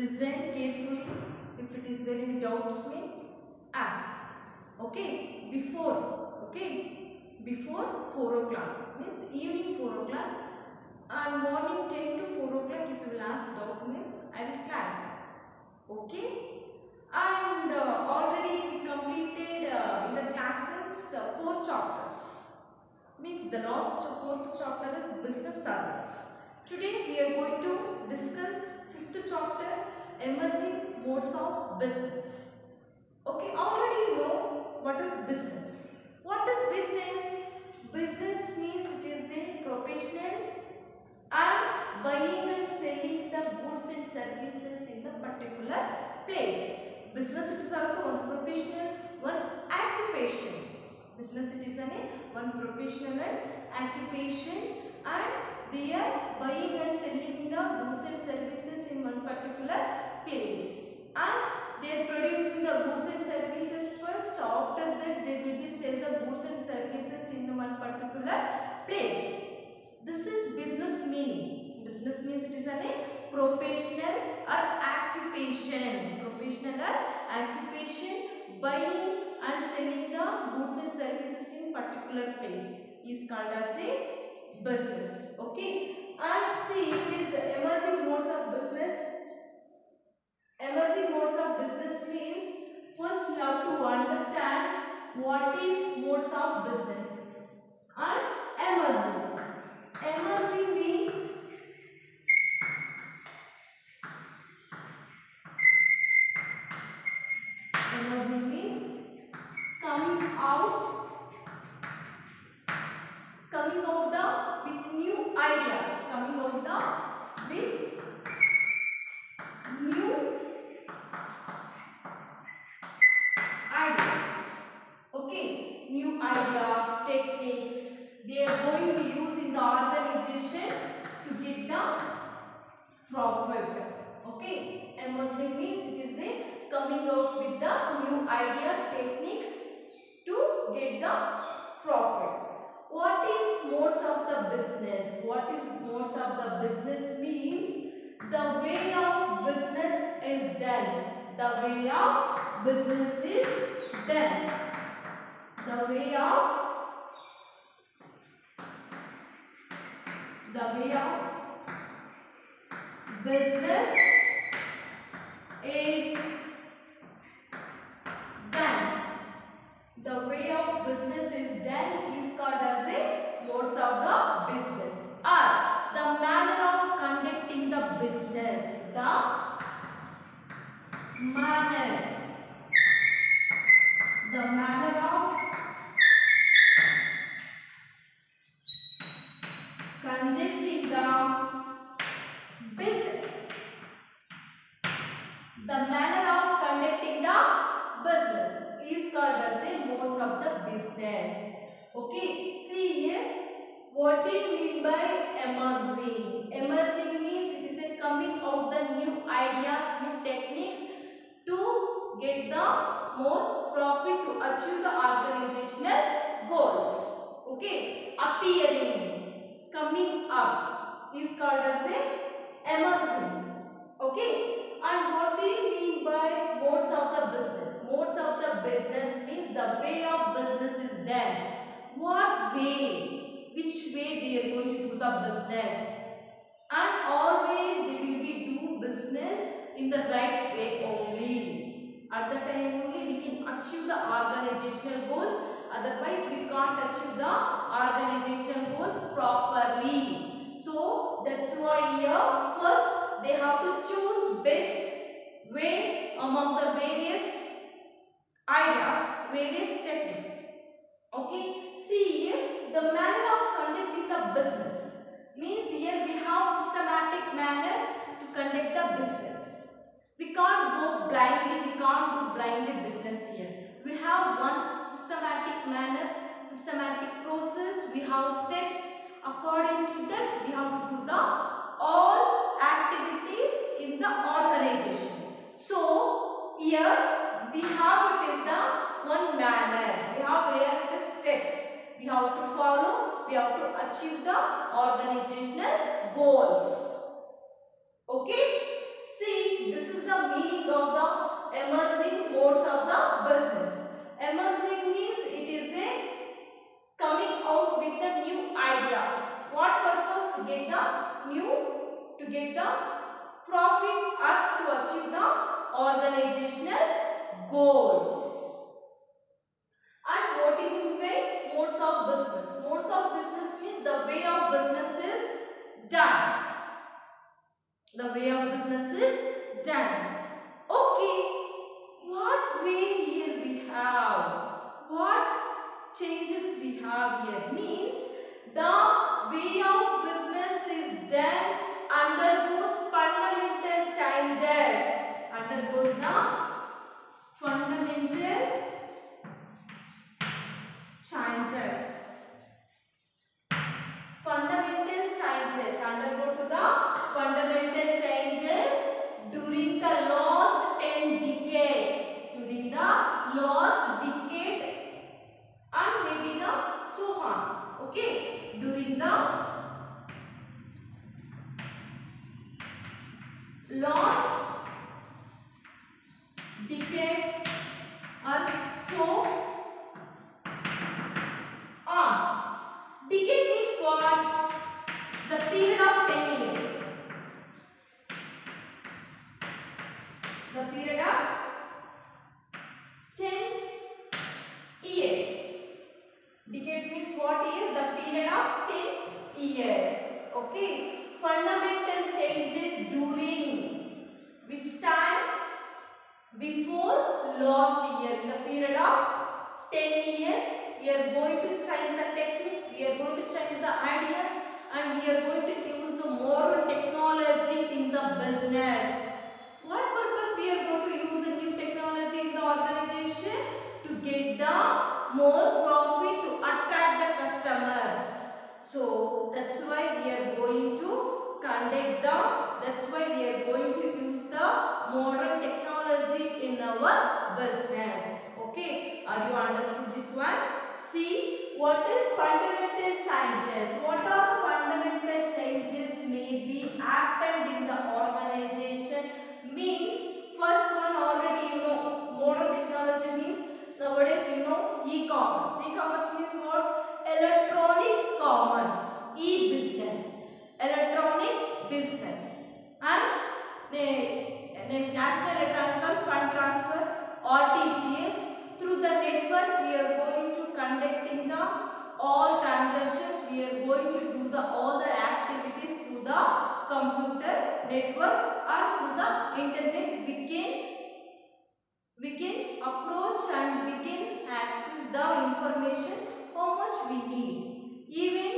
listen carefully. If it is there any doubts means ask. Okay, before 4 o'clock means evening 4 o'clock and morning 10 to 4 o'clock. If you will ask doubt means I will clarify. Okay, and already we completed in the classes 4 chapters. Means the last 4th chapter is business service. Today we are going to discuss 5th chapter, emerging modes of business. Okay, already you know what is business. What is business? Business means it is a professional and buying and selling the goods and services in the particular place. Business it is also one professional, one occupation. Business it is one professional and occupation, and they are buying and selling the goods and services in one particular place, and they are producing the goods and services first. After that they will be sell the goods and services in one particular place. This is business meaning. Business means it is a professional or occupation. Professional or occupation, buying and selling the goods and services in particular place is called as a business. Okay, and see it is emerging modes of business. Emerging modes of business means first you have to understand what is modes of business. And emerging. Emerging means coming out with new ideas, Okay, new ideas, techniques they are going to use in the organization to get the profit. Okay, emerging means it is a coming out with the new ideas, techniques to get the profit. What is modes of the business? What is modes of the business means the way of business is done. The way of business is done. The way of business is done. The way of business is done is called as a modes of the business, or the manner of conducting the business. The manner of conducting the business. The manner of conducting the business is called as a modes of the business. Okay, see here, what do you mean by emerging? Emerging means it is a coming out the new ideas, new techniques to get the more profit, to achieve the organizational goals. Okay, appearing, coming up is called as a emerging. Okay, and what do you mean by modes of the business? Modes of the business means the way of business is done. What way? Which way they are going to do the business? And always they will be do business in the right way only. At the time only we can achieve the organizational goals. Otherwise we can't achieve the organizational goals properly. So that's why here first they have to choose best way among the various ideas, various techniques. Okay, see here the manner of conducting the business means here we have systematic manner to conduct the business. We can't go blindly, we can't do blindly business here. We have one systematic manner, systematic process, we have steps. According to that we have to do the all activities in the organization. So here we have it is the one manner, we have where it is steps we have to follow, we have to achieve the organizational goals. Okay, see this is emerging modes of the business. Emerging means it is a coming out with the new ideas. What purpose? To get the new, to get the profit or to achieve the organizational goals. And what do you mean? Modes of business. Modes of business means the way of business is done. The way of business is done. Okay. What way here we have? What changes we have here? Means the way of business is done undergoes fundamental changes. Undergoes the fundamental changes. Fundamental changes. Undergo to the fundamental changes during the last 10 decades. During the last decade and maybe the so on. Okay. During the last decade or so on. Decade means what? The period of 10 years. The period of 10 years. Decade means what year? The period of 10 years. Okay. Fundamental changes during which time? Before last year. In the period of 10 years, we are going to change the techniques, we are going to change the ideas, and we are going to use the more technology in the business. What purpose we are going to use the new technology in the organization? To get the more profit, to attract the customers. So that's why we are going to conduct that's why we are going to use the modern technology in our business. Okay, are you understood this one? See, what is fundamental changes? What are the fundamental changes may be happened in the organization? Means first one already you know, modern technology means nowadays you know e-commerce. E-commerce means what? Electronic commerce, e-business, electronic business, and the National Electronic Fund Transfer (RTGS). Through the network, we are going to conducting the all transactions. We are going to do the all the activities through the computer network or through the internet. We can approach and we can access the information how much we need. Even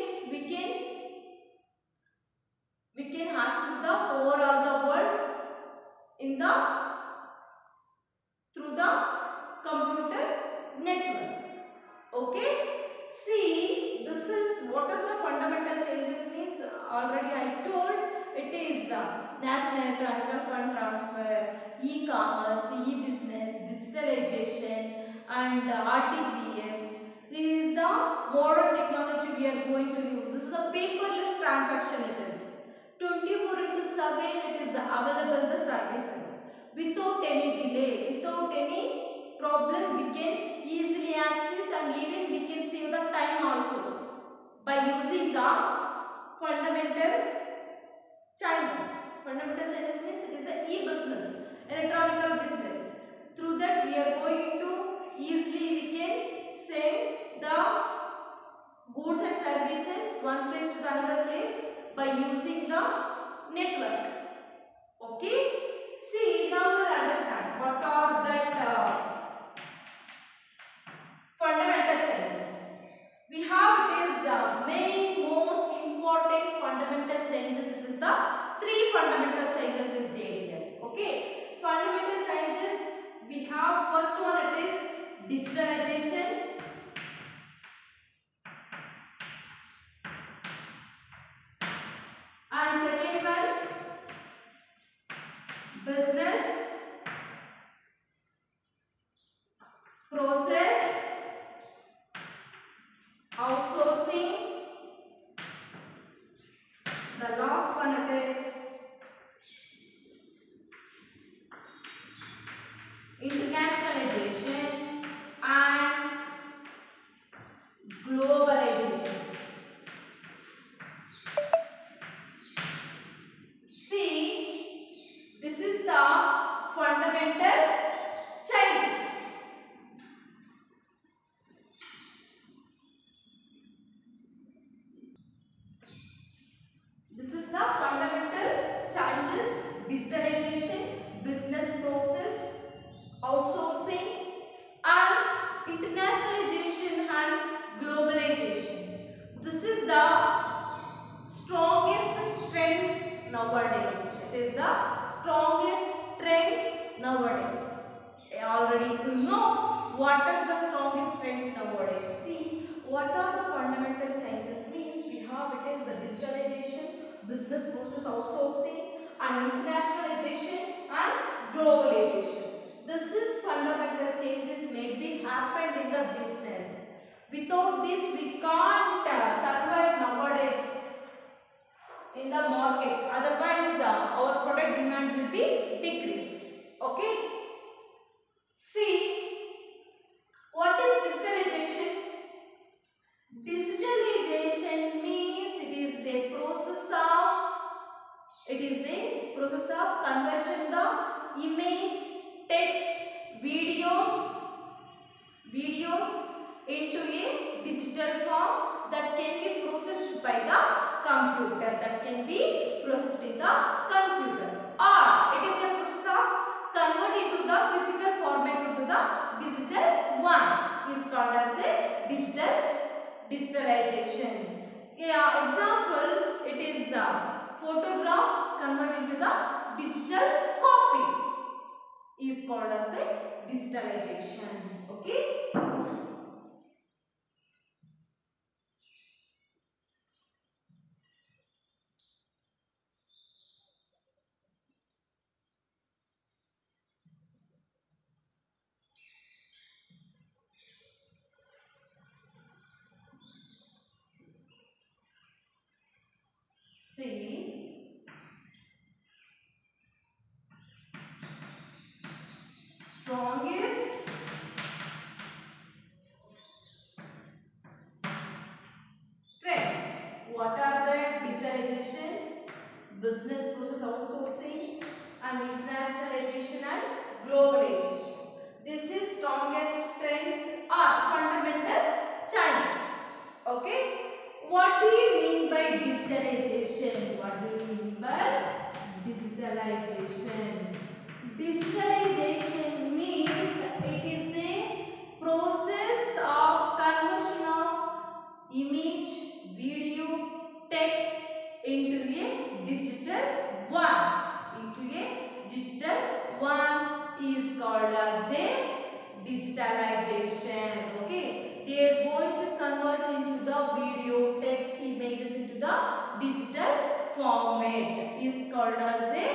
we can access the overall the world in the through the computer network. Okay. See, this is what is the fundamental changes means. Already I told it is National Electronic Fund Transfer, e-commerce, e-business, digitalization, and RTGS. This is the modern technology we are going to use. This is a paperless transaction. It is 24/7. It is available the services without any delay, without any problem. We can easily access and even we can save the time also by using the fundamental changes. Fundamental changes means it is a e-business, electronic business. Through that we are going to easily we can send the goods and services one place to another place by using the network. Okay. See, now we will understand what are that fundamental changes. We have it is the main most important fundamental changes. It is the three fundamental changes is there here. internationalization and globalization. See, this is the fundamental changes. This is the fundamental changes: digitalization, business process, outsourcing, and internationalization and globalization. This is the strongest trends nowadays. It is the strongest trends nowadays. Already you know what is the strongest trends nowadays. See, what are the fundamental changes? Means we have it is the digitalization, business process outsourcing, and internationalization and globalization. This is fundamental changes may be happened in the business. Without this, we can't survive nowadays in the market. Otherwise, our product demand will be decreased. Okay. See, what is digitalization? Digitalization means it is a process of conversion the image, text, videos into a digital form that can be processed by the computer. Or it is a process of converting to the physical format to the digital one is called as a digitalization. Example, it is a photograph converted to the digital copy is called as a digitalization. Okay. See, strongest trends. What are the? Digitalization, business process outsourcing, and internationalization and globalization. This is strongest trends are fundamental changes. Okay. What do you mean by digitalization? What do you mean by digitalization? Digitalization means it is a process of conversion of image, video, text into a digital one is called as a digitalization. Okay, they are going to convert into the video, text, images into the digital format is called as a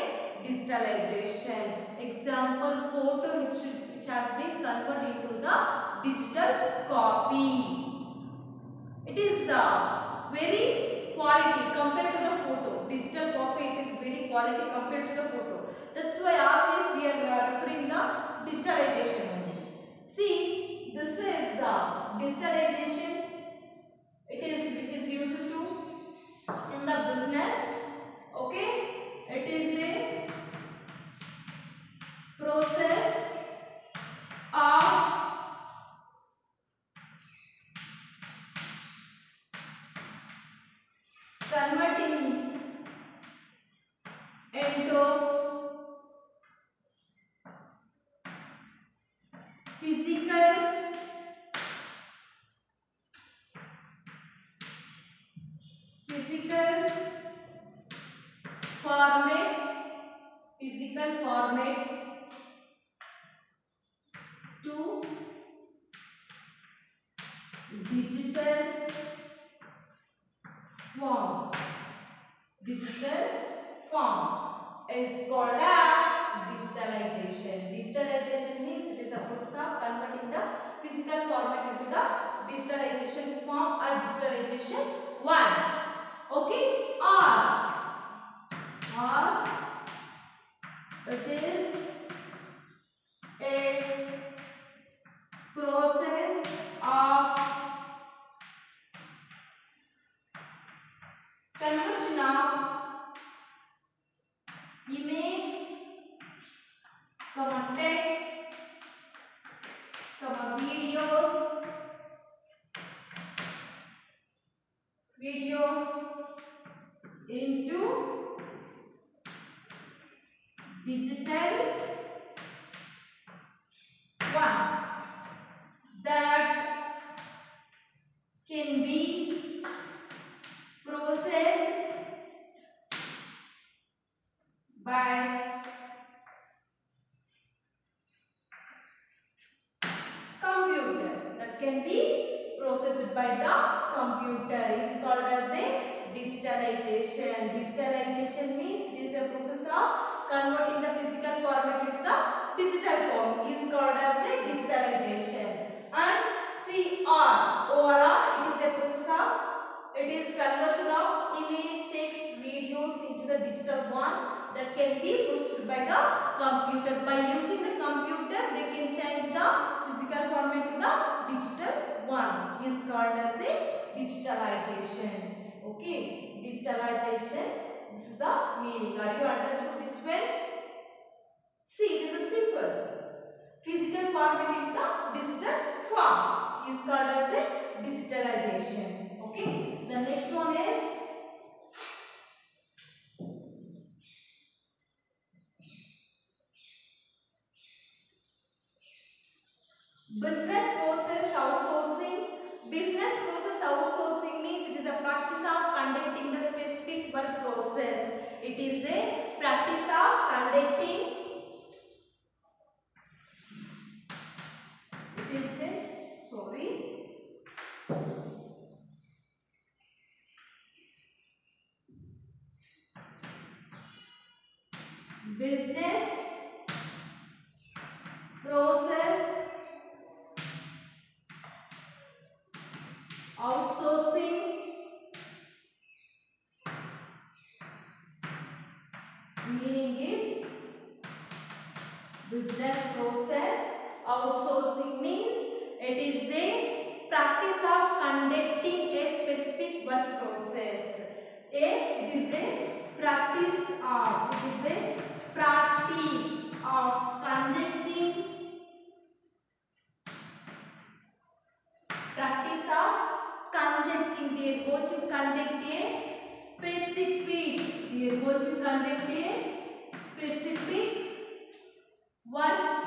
digitalization. Example, photo which has been converted into the digital copy. It is very quality compared to the photo. Digital copy, it is very quality compared to the photo. That's why always we are referring the digitalization only. See, this is digitalization. It is which is used to in the business. Okay, it is a process of converting into physical format to digital form. Digital form is called as digitalization. Digitalization means it is a process of converting the physical format into the digitalization form or digitalization one. Okay, or it is a process of conversion of image, text, videos into digital one that can be processed by computer, that can be processed by the computer is called as a digitalization. Digitalization means it is a process of converting the physical format into the digital form is called as a digitalization. And ORR, it is a process of, it is conversion of image, text, videos into the digital one that can be processed by the computer. By using the computer, they can change the physical format to the digital one is called as a digitalization. Okay, digitalization. This is the meaning. Are you understood this well? See, it is a simple. Physical format into the digital form is called as a digitalization. Okay. The next one is business process outsourcing. Business process outsourcing means it is a practice of conducting the specific work process. It is a practice of conducting. It is a, sorry. Business process outsourcing meaning is business process outsourcing means it is a practice of conducting a specific work process. It is a practice of conducting they are going to conduct a specific work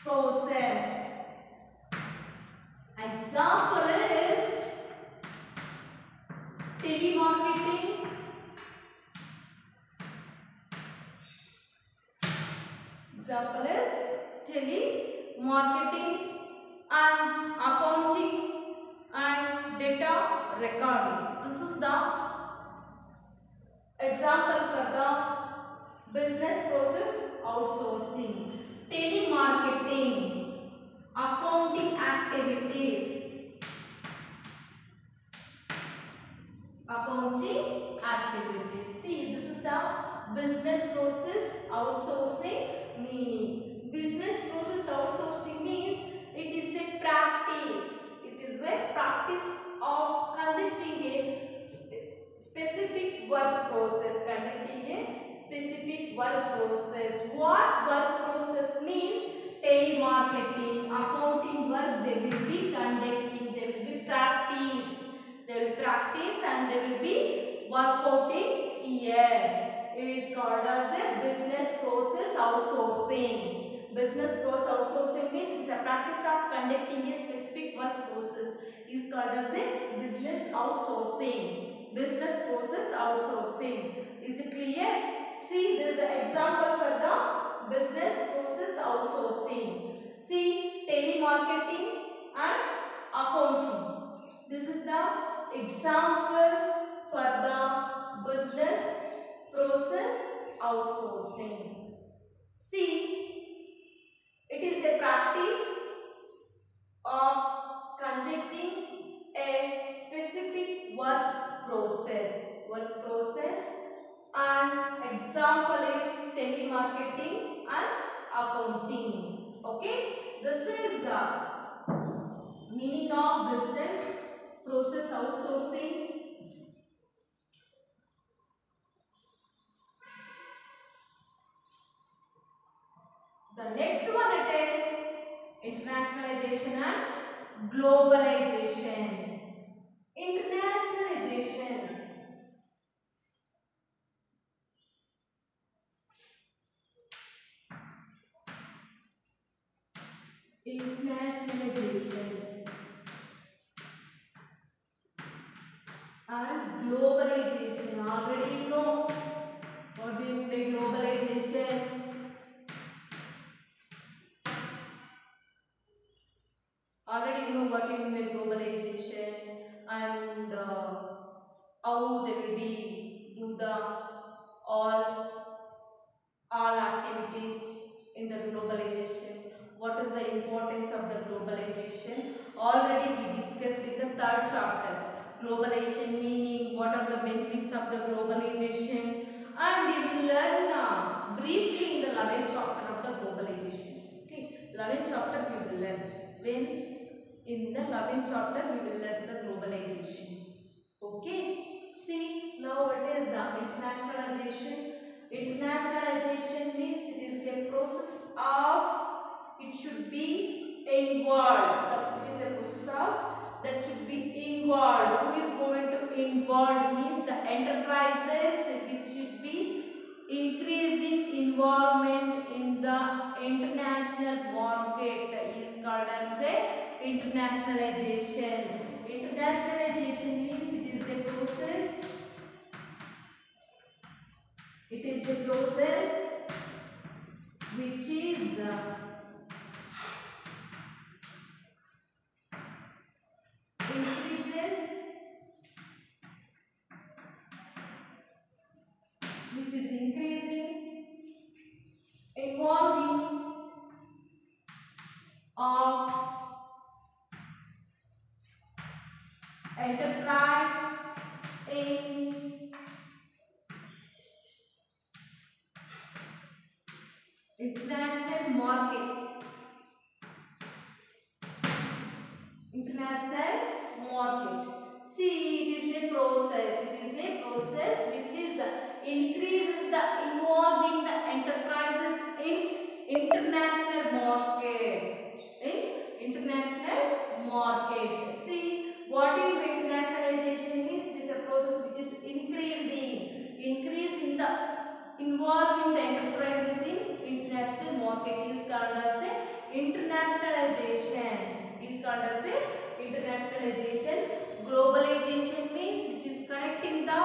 process. Example is telemarketing, and accounting and data recording. This is the example for the business process outsourcing. Telemarketing, accounting activities. See, this is the business process outsourcing meaning. Business process outsourcing means it is a practice. It is a practice of conducting a specific work process. What work process means? Telemarketing, accounting work they will be conducting. They will be practice. They will practice and they will be workouting here. It is called as a business process outsourcing. Business process outsourcing means it is a practice of conducting a specific work process. It is called as a business outsourcing. Business process outsourcing. Is it clear? See, this is the example for the business process outsourcing. See, telemarketing and accounting. This is the example for the business process outsourcing. See, it is a practice of conducting a specific work process. And example is telemarketing and accounting. Okay, this is the meaning of business process outsourcing. The next one it is internationalization and globalization. Internationalization. Internationalization and globalization. Already you know what do you mean globalization? Already you know what you mean globalization and how they will be do the all activities in the globalization. What is the importance of the globalization? Already we discussed in the third chapter. Globalization meaning, what are the benefits of the globalization, and we will learn briefly in the 11th chapter of the globalization. Okay, 11th chapter we will learn. When in the 11th chapter we will learn the globalization. Okay, see now what is internationalization? Internationalization means it is a process of, it should be involved. It is a process of that should be involved. Who is going to involve means the enterprises which should be increasing involvement in the international market is called as a internationalization. Internationalization means it is a process. It is a process which is increasing involving of enterprise in international market. International market. See, it is a process. It is a process which is increases the involving the enterprises in international market. In international market. See, what is internationalization means? It is a process which is increasing the involving the enterprises in international market is called as a internationalization. Is called as a internationalization. Globalization means which is connecting the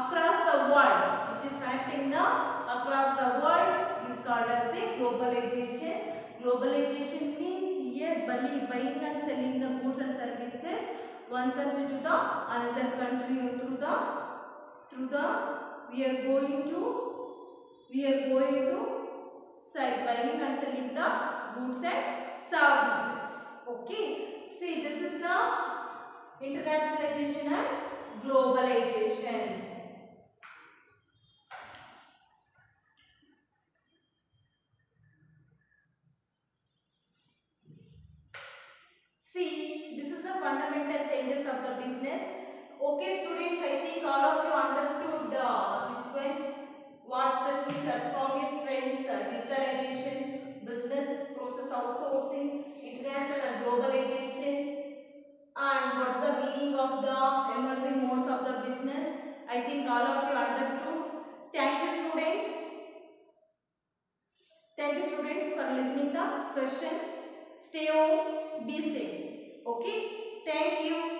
across the world. Which is connecting the across the world is called as a globalization. Globalization means here buying and selling the goods and services one country to the another country through the we are going to sell buying and selling the goods and services. Okay, see this is the internationalization and globalization. See, this is the fundamental changes of the business. Okay students, I think all of you understood this one. What's the strongest trends? Digitalization, business process outsourcing, international and globalization, and what's the meaning of the emerging modes of the business. I think all of you understood. Thank you students. Thank you students for listening the session. Stay home, be safe. Okay. Thank you.